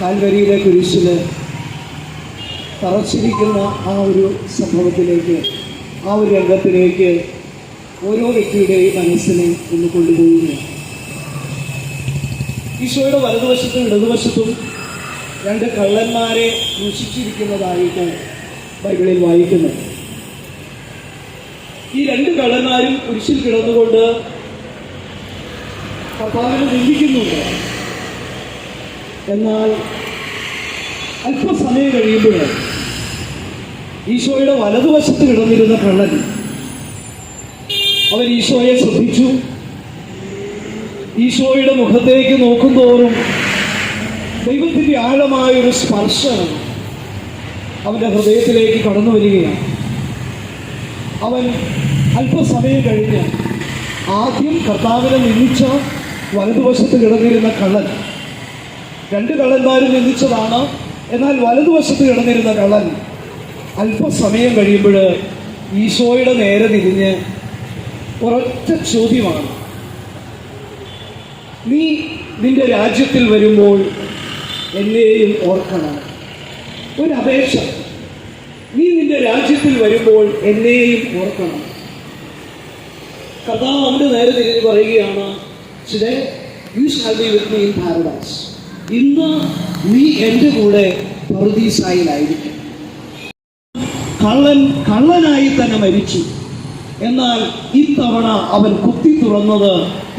കാൽവരിയിലെ കുരിശിൽ തറച്ചിരിക്കുന്ന ആ ഒരു സംഭവത്തിലേക്ക്, ആ ഒരു രംഗത്തിലേക്ക് ഓരോ വ്യക്തിയുടെയും മനസ്സിനെ ഒന്ന് കൊണ്ടുപോവുകയാണ്. ഈശോയുടെ വലതുവശത്തും ഇടതുവശത്തും രണ്ട് കള്ളന്മാരെ ക്രൂശിച്ചിരിക്കുന്നതായിട്ട് ബൈബിളിൽ വായിക്കുന്നു. ഈ രണ്ട് കള്ളന്മാരും കുരിശിൽ കിടന്നുകൊണ്ട് കർത്താവിനെ നിന്ദിക്കുന്നുണ്ട്. എന്നാൽ അല്പസമയം കഴിയുമ്പോൾ ഈശോയുടെ വലതുവശത്ത് കിടന്നിരുന്ന കള്ളൻ അവൻ ഈശോയെ ശ്രദ്ധിച്ചു. ഈശോയുടെ മുഖത്തേക്ക് നോക്കുന്തോറും ദൈവത്തിൻ്റെ ആഴമായൊരു സ്പർശനം അവൻ്റെ ഹൃദയത്തിലേക്ക് കടന്നു വരികയാണ്. അവൻ അല്പസമയം കഴിഞ്ഞ് ആദ്യം കർത്താവിനെ നിന്ദിച്ച വലതുവശത്ത് കിടന്നിരുന്ന കള്ളൻ, രണ്ട് കള്ളന്മാരും നിന്ദിച്ചതാണ്. എന്നാൽ വലതുവശത്ത് കിടന്നിരുന്ന കള്ളൻ അല്പസമയം കഴിയുമ്പോൾ ഈശോയുടെ നേരെ തിരിഞ്ഞ് ഒരൊറ്റ ചോദ്യമാണ്: നീ നിന്റെ രാജ്യത്തിൽ വരുമ്പോൾ എന്നെയും ഓർക്കണം. ഒരപേക്ഷ, നീ നിന്റെ രാജ്യത്തിൽ വരുമ്പോൾ എന്നെയും ഓർക്കണം. കർത്താവ് അവൻ്റെ നേരെ തിരിഞ്ഞ് പറയുകയാണ്: Today you shall be with me in paradise. ഇന്ന് നീ എൻ്റെ കൂടെ പറുദീസായിലായിരിക്കും. കള്ളനായി തന്നെ മരിച്ചു. എന്നാൽ ഇത്തവണ അവൻ കുത്തി തുറന്നത്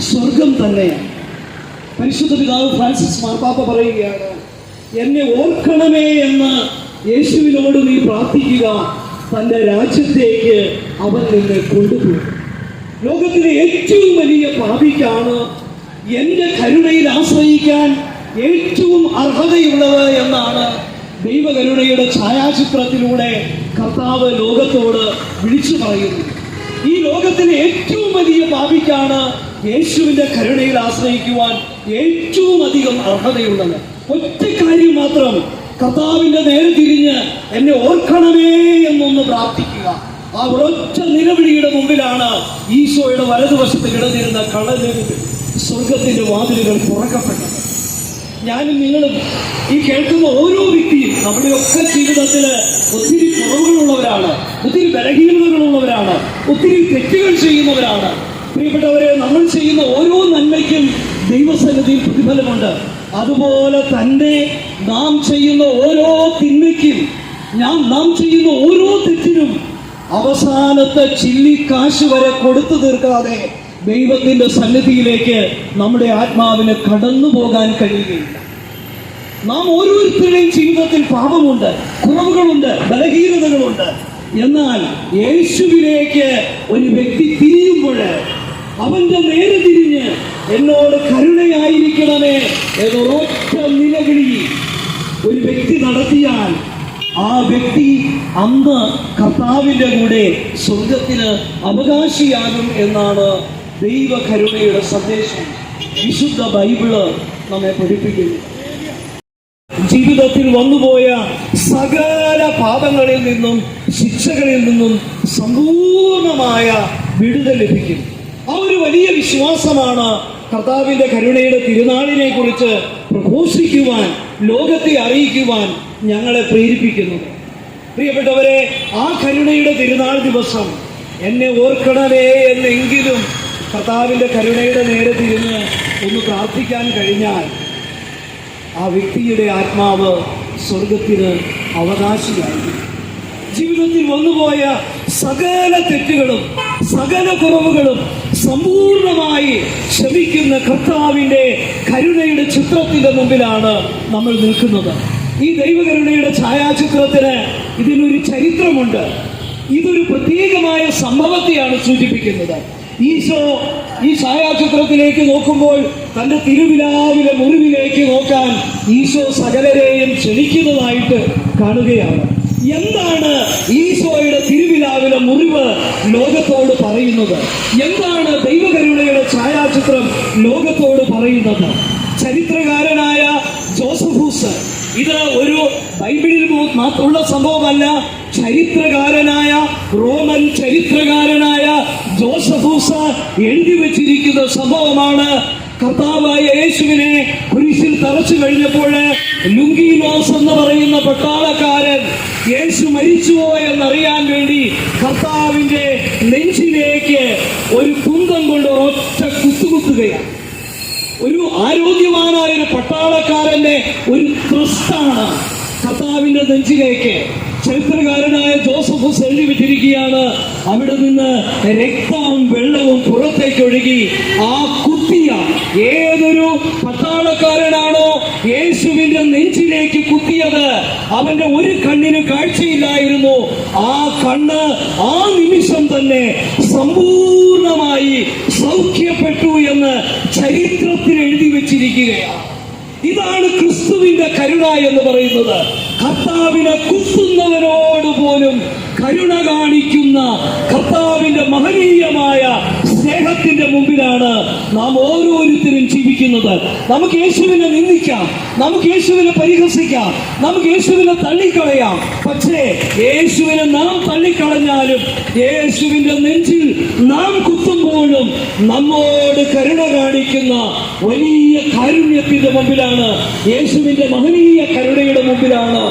സ്വർഗം തന്നെയാണ്. പരിശുദ്ധ പിതാവ് ഫ്രാൻസിസ് മാർപ്പാപ്പ പറയുകയാണ്: എന്നെ ഓർക്കണമേ എന്ന് യേശുവിനോട് നീ പ്രാർത്ഥിക്കുക, തൻ്റെ രാജ്യത്തേക്ക് അവൻ നിന്നെ കൊണ്ടുപോകും. ലോകത്തിലെ ഏറ്റവും വലിയ പാപിക്കാണ് എൻ്റെ കരുണയിൽ ആശ്രയിക്കാൻ ഏറ്റവും അർഹതയുള്ളത് എന്നാണ് ദൈവകരുണയുടെ ഛായാചിത്രത്തിലൂടെ കർത്താവ് ലോകത്തോട് വിളിച്ചു പറയുന്നത്. ഈ ലോകത്തിലെ ഏറ്റവും വലിയ പാപിക്കാണ് യേശുവിൻ്റെ കരുണയിൽ ആശ്രയിക്കുവാൻ ഏറ്റവും അധികം അർഹതയുള്ളത്. ഒറ്റ കാര്യം മാത്രം, കർത്താവിൻ്റെ നേരെ തിരിഞ്ഞ് എന്നെ ഓർക്കണമേ എന്നൊന്ന് പ്രാർത്ഥിക്കുക. ആ ഒരൊറ്റ നിലവിളിയുടെ മുമ്പിലാണ് ഈശോയുടെ വലതുവശത്ത് കിടന്നിരുന്ന കള്ളന് സ്വർഗത്തിന്റെ വാതിലുകൾ തുറക്കപ്പെട്ടത്. ഞാനും നിങ്ങളും ഈ കേൾക്കുന്ന ഓരോ വ്യക്തിയും നമ്മുടെയൊക്കെ ജീവിതത്തിൽ ഒത്തിരി കുറവുകളുള്ളവരാണ്, ഒത്തിരി ബലഹീനതകളുള്ളവരാണ്, ഒത്തിരി തെറ്റുകൾ ചെയ്യുന്നവരാണ്. പ്രിയപ്പെട്ടവരെ, നമ്മൾ ചെയ്യുന്ന ഓരോ നന്മയ്ക്കും ദൈവസന്നിധിയിൽ പ്രതിഫലമുണ്ട്. അതുപോലെ തന്നെ നാം ചെയ്യുന്ന ഓരോ തിന്മയ്ക്കും, നാം ചെയ്യുന്ന ഓരോ തെറ്റിനും അവസാനത്തെ ചില്ലിക്കാശ് വരെ കൊടുത്തു തീർക്കാതെ ദൈവത്തിന്റെ സന്നിധിയിലേക്ക് നമ്മുടെ ആത്മാവിന് കടന്നു പോകാൻ കഴിയുകയില്ല. നാം ഓരോരുത്തരുടെയും ജീവിതത്തിൽ പാപമുണ്ട്, കുറവുകളുണ്ട്, ബലഹീനതകളുണ്ട്. എന്നാൽ യേശുവിലേക്ക് ഒരു വ്യക്തി തിരിയുമ്പോൾ അവന്റെ നേരെ തിരിഞ്ഞ് എന്നോട് കരുണയായിരിക്കണമേ എന്നൊരൊറ്റ നിലവിളി ഒരു വ്യക്തി നടത്തിയാൽ ആ വ്യക്തി അന്ന് കർത്താവിൻ്റെ കൂടെ സ്വർഗത്തിന് അവകാശിയാകും എന്നാണ് ദൈവകരുണയുടെ സന്ദേശം വിശുദ്ധ ബൈബിള് നമ്മെ പഠിപ്പിക്കുന്നു. ജീവിതത്തിൽ വന്നുപോയ സകല പാപങ്ങളിൽ നിന്നും ശിക്ഷകളിൽ നിന്നും സമ്പൂർണമായ വിടുതൽ ലഭിക്കും. ആ ഒരു വലിയ വിശ്വാസമാണ് കർത്താവിൻ്റെ കരുണയുടെ തിരുനാളിനെ കുറിച്ച് പ്രഘോഷിക്കുവാൻ, ലോകത്തെ അറിയിക്കുവാൻ ഞങ്ങളെ പ്രേരിപ്പിക്കുന്നത്. പ്രിയപ്പെട്ടവരെ, ആ കരുണയുടെ തിരുനാൾ ദിവസം എന്നെ ഓർക്കണമേ എന്നെങ്കിലും കർത്താവിൻ്റെ കരുണയുടെ നേരെ തിരിഞ്ഞ് ഒന്ന് പ്രാർത്ഥിക്കാൻ കഴിഞ്ഞാൽ ആ വ്യക്തിയുടെ ആത്മാവ് സ്വർഗത്തിന് അവകാശിയായിരിക്കും. ജീവിതത്തിൽ വന്നുപോയ സകല തെറ്റുകളും സകല കുറവുകളും സമ്പൂർണമായി ക്ഷമിക്കുന്ന കർത്താവിൻ്റെ കരുണയുടെ ചിത്രത്തിന്റെ മുമ്പിലാണ് നമ്മൾ നിൽക്കുന്നത്. ഈ ദൈവകരുണയുടെ ഛായാചിത്രത്തിന് ഇതിനൊരു ചരിത്രമുണ്ട്. ഇതൊരു പ്രത്യേകമായ സംഭവത്തെയാണ് സൂചിപ്പിക്കുന്നത്. ഈശോ ഈ ഛായാചിത്രത്തിലേക്ക് നോക്കുമ്പോൾ തൻ്റെ തിരുവിലാവിലെ മുറിവിലേക്ക് നോക്കാൻ ഈശോ സകലരെയും ക്ഷണിക്കുന്നതായിട്ട് കാണുകയാണ്. എന്താണ് ഈശോയുടെ തിരുവിലാവിലെ മുറിവ് ലോകത്തോട് പറയുന്നത്? എന്താണ് ദൈവകരുണയുടെ ഛായാചിത്രം ലോകത്തോട് പറയുന്നത്? ചരിത്രകാരനായ ജോസഫൂസ്, ഇത് ഒരു ബൈബിളിൽ മാത്രമുള്ള സംഭവമല്ല. ചരിത്രകാരനായ റോമൻ ചരിത്രകാരനായ ജോസഫൂസ് എഴുതി വച്ചിരിക്കുന്ന സംഭവമാണ് കർത്താവായ യേശുവിനെ കുരിശിൽ തറച്ചു കഴിഞ്ഞപ്പോൾ ലുങ്കീനോസ് എന്ന് പറയുന്ന പട്ടാളക്കാരൻ യേശു മരിച്ചുവോ എന്നറിയാൻ വേണ്ടി കർത്താവിന്റെ നെഞ്ചിലേക്ക് ഒരു കുന്തം കൊണ്ട് ഒറ്റ കുത്തുകുത്തുകയാണ്. ഒരു ആരോഗ്യവാനായ ഒരു പട്ടാളക്കാരന്റെ ഒരു ത്രസ്റ്റാണ് കർത്താവിന്റെ നെഞ്ചിലേക്ക്. ചരിത്രകാരനായ ജോസഫസ് എഴുതി വെച്ചിരിക്കുകയാണ്, അവിടെ നിന്ന് രക്തവും വെള്ളവും പുറത്തേക്ക് ഒഴുകി. ആ കുത്തിയ ഏതൊരു പട്ടാളക്കാരനാണോ യേശുവിന്റെ നെഞ്ചിലേക്ക് കുത്തിയത്, അവന്റെ ഒരു കണ്ണിന് കാഴ്ചയില്ലായിരുന്നു. ആ കണ്ണ് ആ നിമിഷം തന്നെ സമ്പൂർണമായി സൗഖ്യപ്പെട്ടു എന്ന് ചരിത്രത്തിൽ എഴുതി വെച്ചിരിക്കുകയാണ്. ഇതാണ് ക്രിസ്തുവിന്റെ കരുണ എന്ന് പറയുന്നത്. കർത്താവിനെ കുത്തുന്നവരോട് പോലും കരുണ കാണിക്കുന്ന കർത്താവിന്റെ മഹനീയമായ സ്നേഹത്തിന്റെ മുമ്പിലാണ് നാം ഓരോരുത്തരും ജീവിക്കുന്നത്. നമുക്ക് യേശുവിനെ നിന്ദിക്കാം, നമുക്ക് യേശുവിനെ പരിഹസിക്കാം, നമുക്ക് യേശുവിനെ തള്ളിക്കളയാം. പക്ഷേ യേശുവിനെ നാം തള്ളിക്കളഞ്ഞാലും യേശുവിന്റെ നെഞ്ചിൽ നാം കുത്തുമ്പോഴും നമ്മോട് കരുണ കാണിക്കുന്ന വലിയ കാരുണ്യത്തിന്റെ മുമ്പിലാണ്, യേശുവിന്റെ മഹനീയ കരുണയുടെ മുമ്പിലാണ്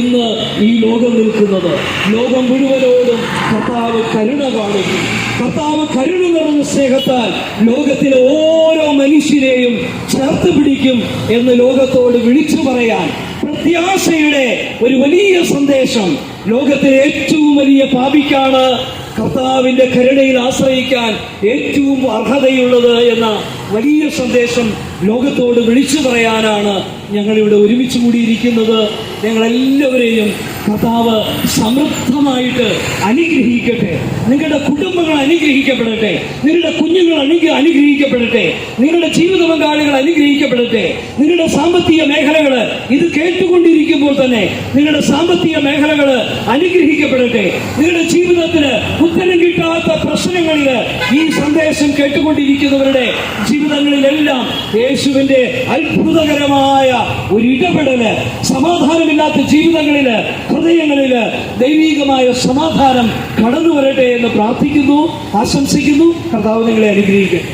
ഇന്ന് ഈ ലോകം നിൽക്കുന്നത്. ലോകം മുഴുവനോടും കർത്താവ് കരുണ കാണിക്കും. കർത്താവ് കരുണ നിറഞ്ഞ സ്നേഹത്താൽ ലോകത്തിലെ ഓരോ മനുഷ്യരെയും ചേർത്ത് പിടിക്കും എന്ന് ലോകത്തോട് വിളിച്ചു പറയാൻ പ്രത്യാശയുടെ ഒരു വലിയ സന്ദേശം ലോകത്തിലെ ഏറ്റവും വലിയ പാപിക്കാണ് കർത്താവിന്റെ കരുണയിൽ ആശ്രയിക്കാൻ ഏറ്റവും അർഹതയുള്ളത് എന്ന വലിയ സന്ദേശം ലോകത്തോട് വിളിച്ചു പറയാനാണ് ഞങ്ങളിവിടെ ഒരുമിച്ച് കൂടിയിരിക്കുന്നത്. ഞങ്ങളെല്ലാവരെയും കർത്താവ് സമൃദ്ധമായിട്ട് അനുഗ്രഹിക്കട്ടെ. നിങ്ങളുടെ കുടുംബങ്ങൾ അനുഗ്രഹിക്കപ്പെടട്ടെ, നിങ്ങളുടെ കുഞ്ഞുങ്ങൾ അനുഗ്രഹിക്കപ്പെടട്ടെ, നിങ്ങളുടെ ജീവിത പങ്കാളികൾ അനുഗ്രഹിക്കപ്പെടട്ടെ, നിങ്ങളുടെ സാമ്പത്തിക മേഖലകൾ ഇത് കേട്ടുകൊണ്ടിരിക്കുമ്പോൾ തന്നെ നിങ്ങളുടെ സാമ്പത്തിക മേഖലകൾ അനുഗ്രഹിക്കപ്പെടട്ടെ. നിങ്ങളുടെ ജീവിതത്തിന് ഉത്തരം കിട്ടാത്ത പ്രശ്നങ്ങളിൽ ഈ സന്ദേശം കേട്ടുകൊണ്ടിരിക്കുന്നവരുടെ ജീവിതങ്ങളിലെല്ലാം യേശുവിന്റെ അത്ഭുതകരമായ ഒരു ഇടപെടല്, സമാധാനമില്ലാത്ത ജീവിതങ്ങളില്, ഹൃദയങ്ങളില് ദൈവികമായ സമാധാനം കടന്നു വരട്ടെ എന്ന് പ്രാർത്ഥിക്കുന്നു, ആശംസിക്കുന്നു. കർത്താവ് നിങ്ങളെ അനുഗ്രഹിക്കട്ടെ.